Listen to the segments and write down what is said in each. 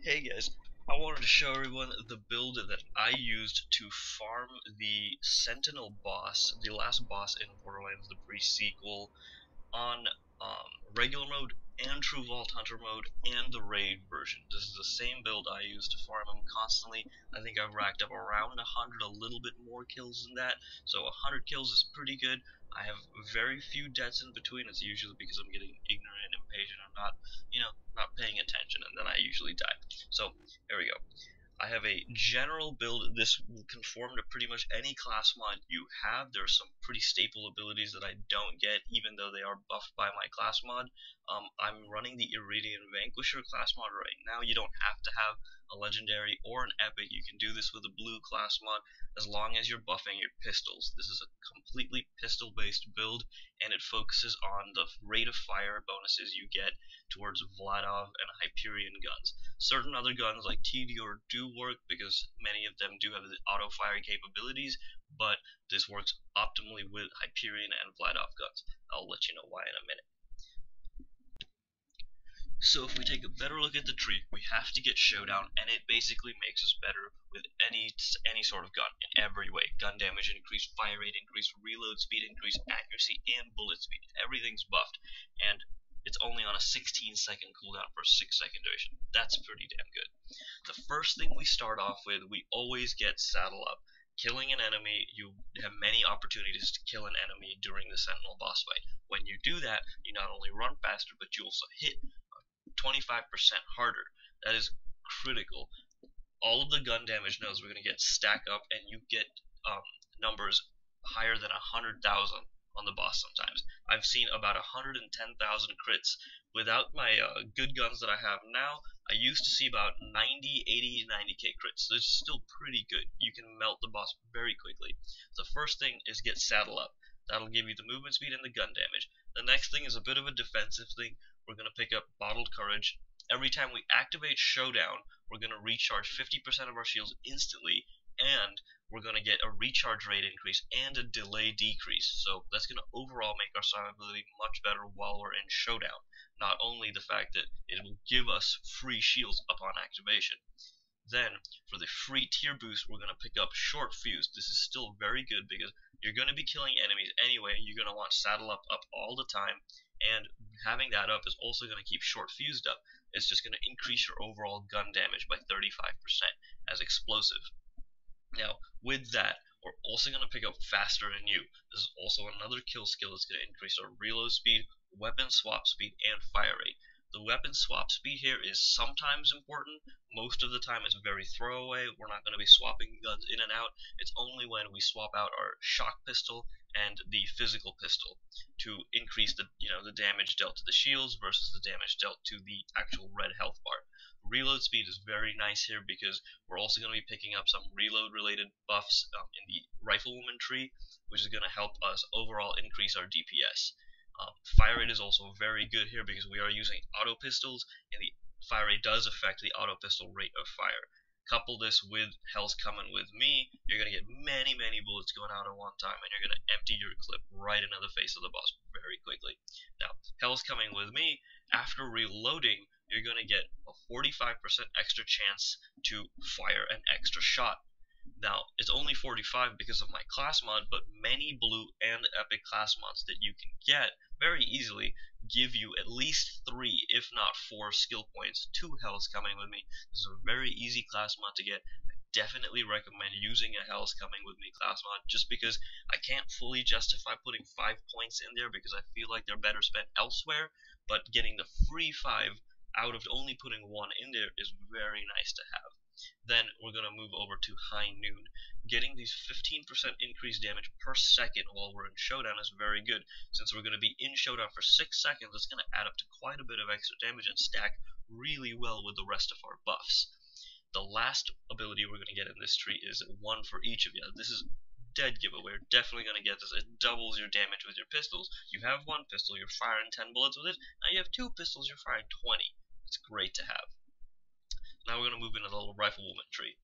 Hey guys, I wanted to show everyone the build that I used to farm the Sentinel boss, the last boss in Borderlands, the pre-sequel, on regular mode and True Vault Hunter mode and the raid version. This is the same build I used to farm him constantly. I think I've racked up around 100, a little bit more kills than that, so 100 kills is pretty good. I have very few deaths in between. It's usually because I'm getting ignorant and impatient or not paying attention, and then I usually die. So, here we go. I have a general build. This will conform to pretty much any class mod you have. There are some pretty staple abilities that I don't get, even though they are buffed by my class mod. I'm running the Iridian Vanquisher class mod right now. You don't have to have a legendary or an epic. You can do this with a blue class mod as long as you're buffing your pistols. This is a completely pistol-based build, and it focuses on the rate of fire bonuses you get towards Vladof and Hyperion guns. Certain other guns like TDR do work because many of them do have the auto fire capabilities, but this works optimally with Hyperion and Vladof guns. I'll let you know why in a minute. So if we take a better look at the tree, we have to get Showdown, and it basically makes us better with any sort of gun in every way. Gun damage increase, fire rate increase, reload speed increase, accuracy, and bullet speed. Everything's buffed, and it's only on a 16-second cooldown for a 6-second duration. That's pretty damn good. The first thing we start off with, we always get saddle up. Killing an enemy, you have many opportunities to kill an enemy during the Sentinel boss fight. When you do that, you not only run faster, but you also hit 25% harder. That is critical. All of the gun damage nodes we're going to get stack up, and you get numbers higher than 100,000 on the boss sometimes. I've seen about 110,000 crits. Without my good guns that I have now, I used to see about 90, 80, 90k crits. So it's still pretty good. You can melt the boss very quickly. The first thing is get saddle up. That'll give you the movement speed and the gun damage. The next thing is a bit of a defensive thing. We're going to pick up Bottled Courage. Every time we activate Showdown, we're going to recharge 50% of our shields instantly, and we're going to get a recharge rate increase and a delay decrease. So that's going to overall make our survivability much better while we're in Showdown. Not only the fact that it will give us free shields upon activation. Then, for the free tier boost, we're going to pick up Short Fuse. This is still very good because you're going to be killing enemies anyway. You're going to want Saddle Up all the time, and having that up is also going to keep Short Fused up. It's just going to increase your overall gun damage by 35% as explosive. Now, with that, we're also going to pick up Faster Than You. This is also another kill skill that's going to increase our reload speed, weapon swap speed, and fire rate. The weapon swap speed here is sometimes important. Most of the time it's very throwaway. We're not going to be swapping guns in and out. It's only when we swap out our shock pistol and the physical pistol to increase the damage dealt to the shields versus the damage dealt to the actual red health bar. Reload speed is very nice here because we're also going to be picking up some reload related buffs in the Riflewoman tree, which is going to help us overall increase our DPS. Fire rate is also very good here because we are using auto pistols, and the fire rate does affect the auto pistol rate of fire. Couple this with Hell's Coming With Me, you're going to get many bullets going out at one time, and you're going to empty your clip right into the face of the boss very quickly. Now, Hell's Coming With Me, after reloading, you're going to get a 45% extra chance to fire an extra shot. Now, it's only 45 because of my class mod, but many blue and epic class mods that you can get very easily give you at least 3, if not 4 skill points to Hell's Coming With Me. This is a very easy class mod to get. I definitely recommend using a Hell's Coming With Me class mod just because I can't fully justify putting 5 points in there because I feel like they're better spent elsewhere, but getting the free 5 out of only putting 1 in there is very nice to have. Then we're going to move over to High Noon. Getting these 15% increased damage per second while we're in Showdown is very good. Since we're going to be in Showdown for 6 seconds, it's going to add up to quite a bit of extra damage and stack really well with the rest of our buffs. The last ability we're going to get in this tree is 1 for each of you. This is dead giveaway. We're definitely going to get this. It doubles your damage with your pistols. You have 1 pistol, you're firing 10 bullets with it. Now you have 2 pistols, you're firing 20. It's great to have. Now we're going to move into the little Riflewoman tree.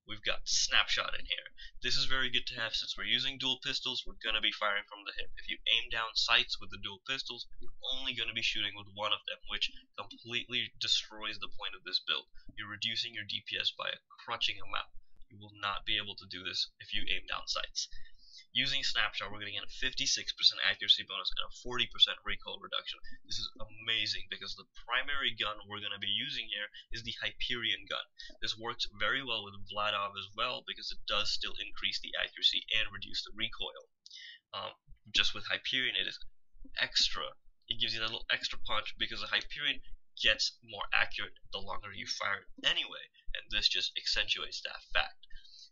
we've got Snapshot in here. This is very good to have since we're using dual pistols. We're going to be firing from the hip. If you aim down sights with the dual pistols, you're only going to be shooting with one of them, which completely destroys the point of this build. You're reducing your DPS by a crutching amount. You will not be able to do this if you aim down sights. Using Snapshot, we're going to get a 56% accuracy bonus and a 40% recoil reduction. This is amazing because the primary gun we're going to be using here is the Hyperion gun. This works very well with Vladof as well because it does still increase the accuracy and reduce the recoil. Just with Hyperion, it is extra. It gives you that little extra punch because the Hyperion gets more accurate the longer you fire it anyway, and this just accentuates that fact.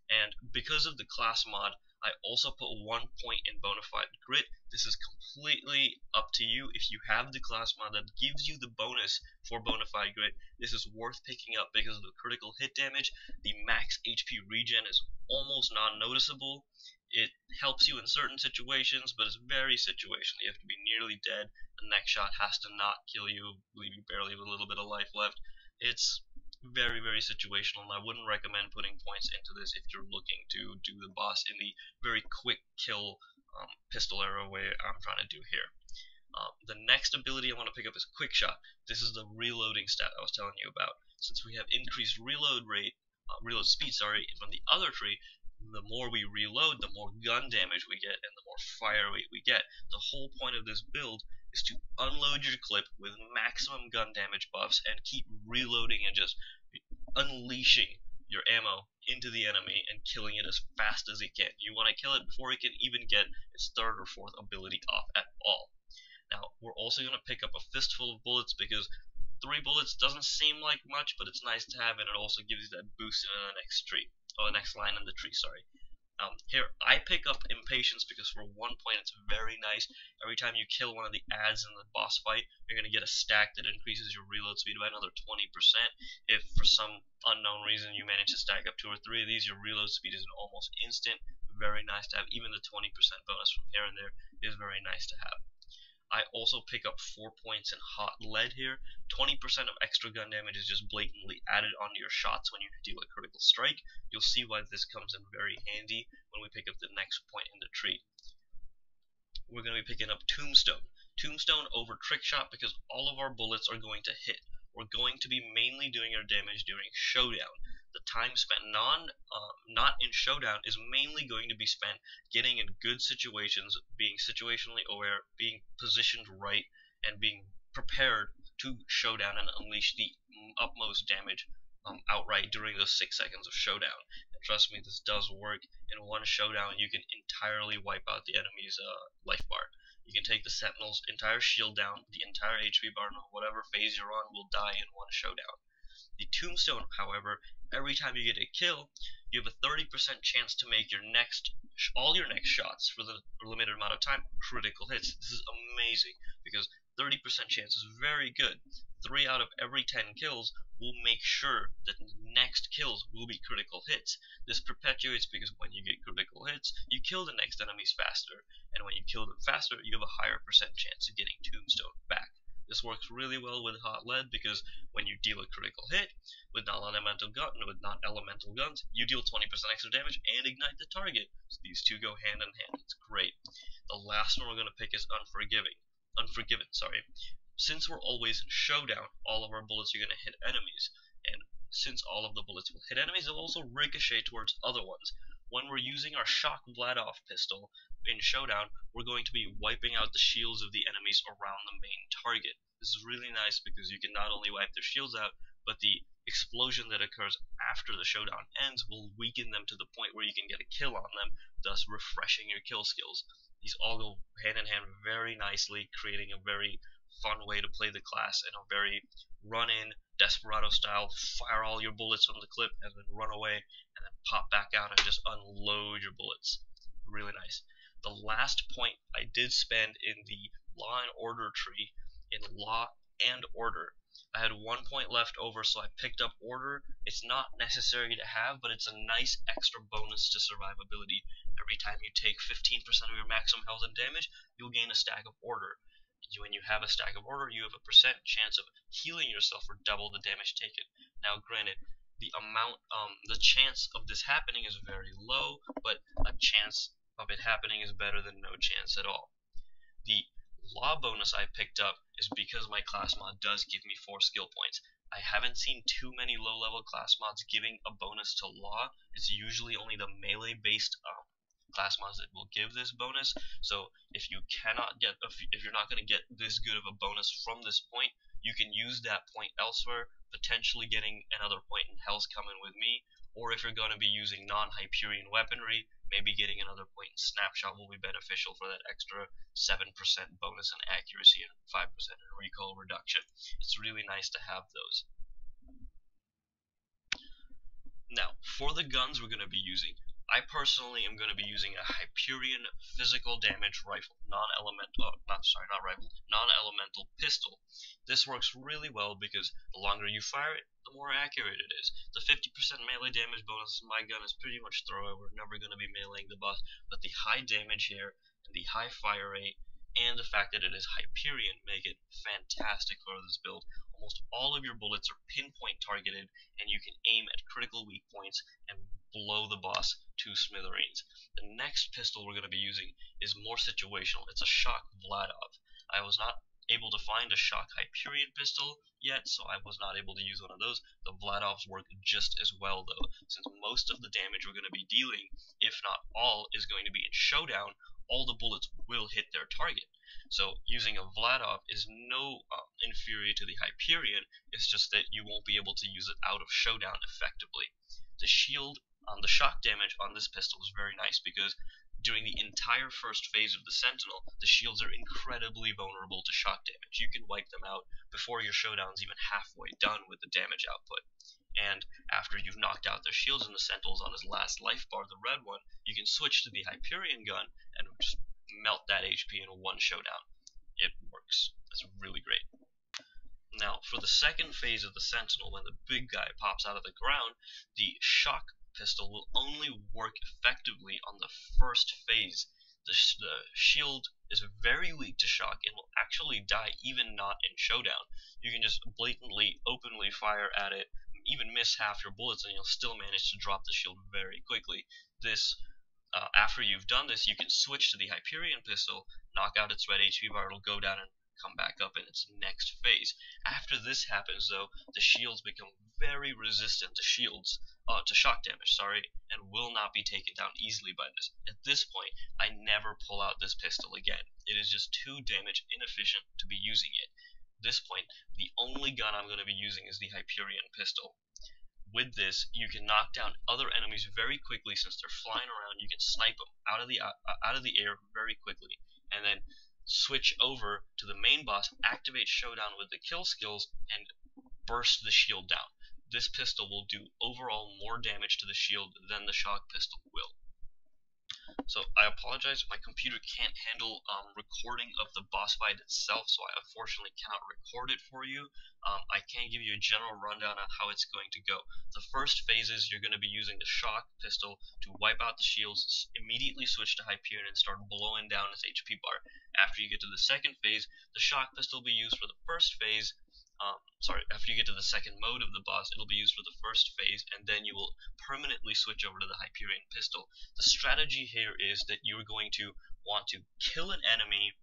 And because of the class mod, I also put 1 point in Bonafide Grit. This is completely up to you. If you have the class mod that gives you the bonus for Bonafide Grit, this is worth picking up because of the critical hit damage. The max HP regen is almost non-noticeable. It helps you in certain situations, but it's very situational. You have to be nearly dead. The next shot has to not kill you, leave you barely with a little bit of life left. It's very, very situational, and I wouldn't recommend putting points into this if you're looking to do the boss in the very quick kill pistol era way I'm trying to do here. The next ability I want to pick up is Quick Shot. This is the reloading stat I was telling you about. Since we have increased reload speed, from the other tree, the more we reload, the more gun damage we get, and the more fire rate we get. The whole point of this build is to unload your clip with maximum gun damage buffs and keep reloading and just unleashing your ammo into the enemy and killing it as fast as you can. You want to kill it before it can even get its third or fourth ability off at all. Now, we're also going to pick up a Fistful of Bullets because 3 bullets doesn't seem like much, but it's nice to have, and it also gives you that boost into the next tree, or the next line in the tree, sorry. Here, I pick up Impatience because for 1 point it's very nice. Every time you kill one of the ads in the boss fight, you're going to get a stack that increases your reload speed by another 20%. If for some unknown reason you manage to stack up 2 or 3 of these, your reload speed is almost instant. Very nice to have. Even the 20% bonus from here and there is very nice to have. I also pick up 4 points in Hot Lead here. 20% of extra gun damage is just blatantly added onto your shots when you deal a critical strike. You'll see why this comes in very handy when we pick up the next point in the tree. We're going to be picking up Tombstone. Tombstone over Trick Shot because all of our bullets are going to hit. We're going to be mainly doing our damage during Showdown. The time spent not in Showdown is mainly going to be spent getting in good situations, being situationally aware, being positioned right, and being prepared to Showdown and unleash the utmost damage outright during those 6 seconds of Showdown. And trust me, this does work. In one Showdown, you can entirely wipe out the enemy's life bar. You can take the Sentinel's entire shield down, the entire HP bar, no whatever phase you're on will die in one Showdown. The Tombstone, however, every time you get a kill, you have a 30% chance to make all your next shots for the limited amount of time critical hits. This is amazing because 30% chance is very good. 3 out of every 10 kills will make sure that the next kills will be critical hits. This perpetuates because when you get critical hits, you kill the next enemies faster, and when you kill them faster, you have a higher percent chance of getting Tombstone back. This works really well with Hot Lead because when you deal a critical hit with non-elemental guns, you deal 20% extra damage and ignite the target. So these two go hand in hand. It's great. The last one we're going to pick is Unforgiven. Since we're always in Showdown, all of our bullets are going to hit enemies, and since all of the bullets will hit enemies, they'll also ricochet towards other ones. When we're using our Shock Vladof pistol in Showdown, we're going to be wiping out the shields of the enemies around the main target. This is really nice because you can not only wipe their shields out, but the explosion that occurs after the Showdown ends will weaken them to the point where you can get a kill on them, thus refreshing your kill skills. These all go hand in hand very nicely, creating a very fun way to play the class in a very run-in, Desperado style, fire all your bullets from the clip and then run away and then pop back out and just unload your bullets. Really nice. The last point I did spend in the Law and Order tree, in Law and Order. I had 1 point left over, so I picked up Order. It's not necessary to have, but it's a nice extra bonus to survivability. Every time you take 15% of your maximum health and damage, you'll gain a stack of Order. When you have a stack of Order, you have a % chance of healing yourself for double the damage taken. Now, granted, the chance of this happening is very low, but a chance of it happening is better than no chance at all. The law bonus I picked up is because my class mod does give me 4 skill points. I haven't seen too many low-level class mods giving a bonus to law. It's usually only the melee-based class mods that will give this bonus. So if you're not going to get this good of a bonus from this point, you can use that point elsewhere, potentially getting another point in Hell's Coming with me, or if you're going to be using non-Hyperion weaponry, maybe getting another point in Snapshot will be beneficial for that extra 7% bonus in accuracy and 5% in recoil reduction. It's really nice to have those. Now, for the guns we're going to be using, I personally am going to be using a Hyperion physical damage rifle, non-elemental pistol. This works really well because the longer you fire it, the more accurate it is. The 50% melee damage bonus in my gun is pretty much throwaway. We're never going to be meleeing the boss, but the high damage here and the high fire rate and the fact that it is Hyperion make it fantastic for this build. Almost all of your bullets are pinpoint targeted, and you can aim at critical weak points and blow the boss to smithereens. The next pistol we're going to be using is more situational. It's a shock Vladof. I was not able to find a shock Hyperion pistol yet, so I was not able to use one of those. The Vladovs work just as well though, since most of the damage we're going to be dealing, if not all, is going to be in Showdown. All the bullets will hit their target. So using a Vladov is no inferior to the Hyperion, it's just that you won't be able to use it out of Showdown effectively. The shield on the shock damage on this pistol is very nice because during the entire first phase of the Sentinel, the shields are incredibly vulnerable to shock damage. You can wipe them out before your Showdown's even halfway done with the damage output. And after you've knocked out the shields and the Sentinel's on his last life bar, the red one, you can switch to the Hyperion gun and just melt that HP in one Showdown. It works. It's really great. Now, for the second phase of the Sentinel, when the big guy pops out of the ground, the shock pistol will only work effectively on the first phase. The shield is very weak to shock and will actually die even not in Showdown. You can just blatantly, openly fire at it, even miss half your bullets, and you'll still manage to drop the shield very quickly. After you've done this, you can switch to the Hyperion pistol, knock out its red HP bar, it'll go down and come back up in its next phase. After this happens though, the shields become very resistant to shock damage, and will not be taken down easily by this. At this point, I never pull out this pistol again. It is just too damage inefficient to be using it. At this point, the only gun I'm going to be using is the Hyperion pistol. With this, you can knock down other enemies very quickly. Since they're flying around, you can snipe them out of the air very quickly, and then switch over to the main boss, activate Showdown with the kill skills, and burst the shield down. This pistol will do overall more damage to the shield than the shock pistol will. So I apologize, my computer can't handle recording of the boss fight itself, so I unfortunately cannot record it for you. I can give you a general rundown on how it's going to go. The first phases, you're going to be using the shock pistol to wipe out the shields, immediately switch to Hyperion and start blowing down its HP bar. After you get to the second phase, the shock pistol will be used for the first phase. After you get to the second mode of the boss, it'll be used for the first phase, and then you will permanently switch over to the Hyperion pistol. The strategy here is that you're going to want to kill an enemy,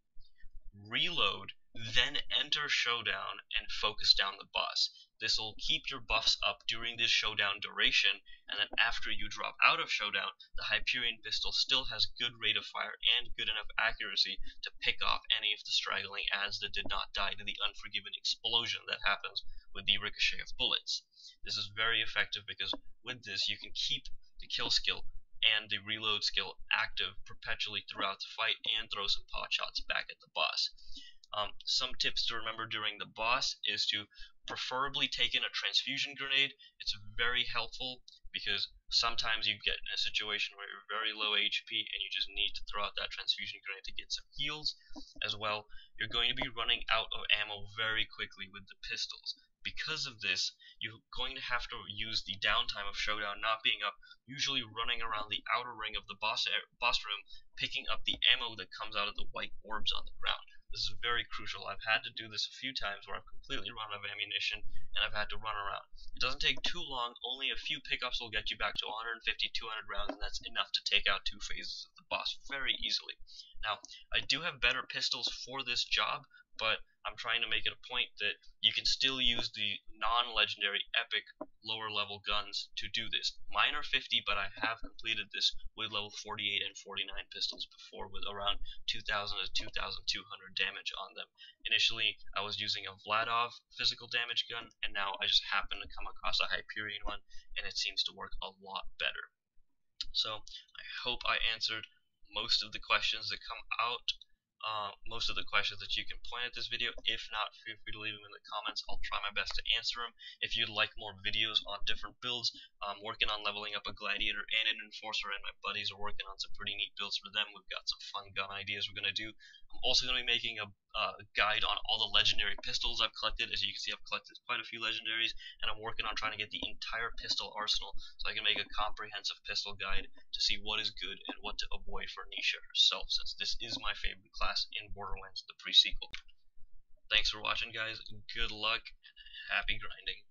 reload, then enter Showdown and focus down the boss. This will keep your buffs up during this Showdown duration, and then after you drop out of Showdown, the Hyperion pistol still has good rate of fire and good enough accuracy to pick off any of the straggling adds that did not die to the unforgiven explosion that happens with the ricochet of bullets. This is very effective because with this you can keep the kill skill and the reload skill active perpetually throughout the fight and throw some pot shots back at the boss. Some tips to remember during the boss is to preferably take in a transfusion grenade. It's very helpful because sometimes you get in a situation where you're very low HP and you just need to throw out that transfusion grenade to get some heals. As well, you're going to be running out of ammo very quickly with the pistols. Because of this, you're going to have to use the downtime of Showdown not being up, usually running around the outer ring of the boss room, picking up the ammo that comes out of the white orbs on the ground. This is very crucial. I've had to do this a few times where I've completely run out of ammunition and I've had to run around. It doesn't take too long, only a few pickups will get you back to 150, 200 rounds, and that's enough to take out 2 phases of the boss very easily. Now, I do have better pistols for this job, but I'm trying to make it a point that you can still use the non-legendary epic lower level guns to do this. Mine are 50, but I have completed this with level 48 and 49 pistols before with around 2000 to 2200 damage on them. Initially, I was using a Vladof physical damage gun, and now I just happened to come across a Hyperion one, and it seems to work a lot better. So, I hope I answered most of the questions that come out. Most of the questions that you can point at this video. If not, feel free to leave them in the comments. I'll try my best to answer them. If you'd like more videos on different builds, I'm working on leveling up a Gladiator and an Enforcer, and my buddies are working on some pretty neat builds for them. We've got some fun gun ideas we're going to do. I'm also going to be making a guide on all the legendary pistols I've collected. As you can see, I've collected quite a few legendaries, and I'm working on trying to get the entire pistol arsenal so I can make a comprehensive pistol guide to see what is good and what to avoid for Nisha herself, since this is my favorite class in Borderlands, the pre-sequel. Thanks for watching, guys. Good luck. Happy grinding.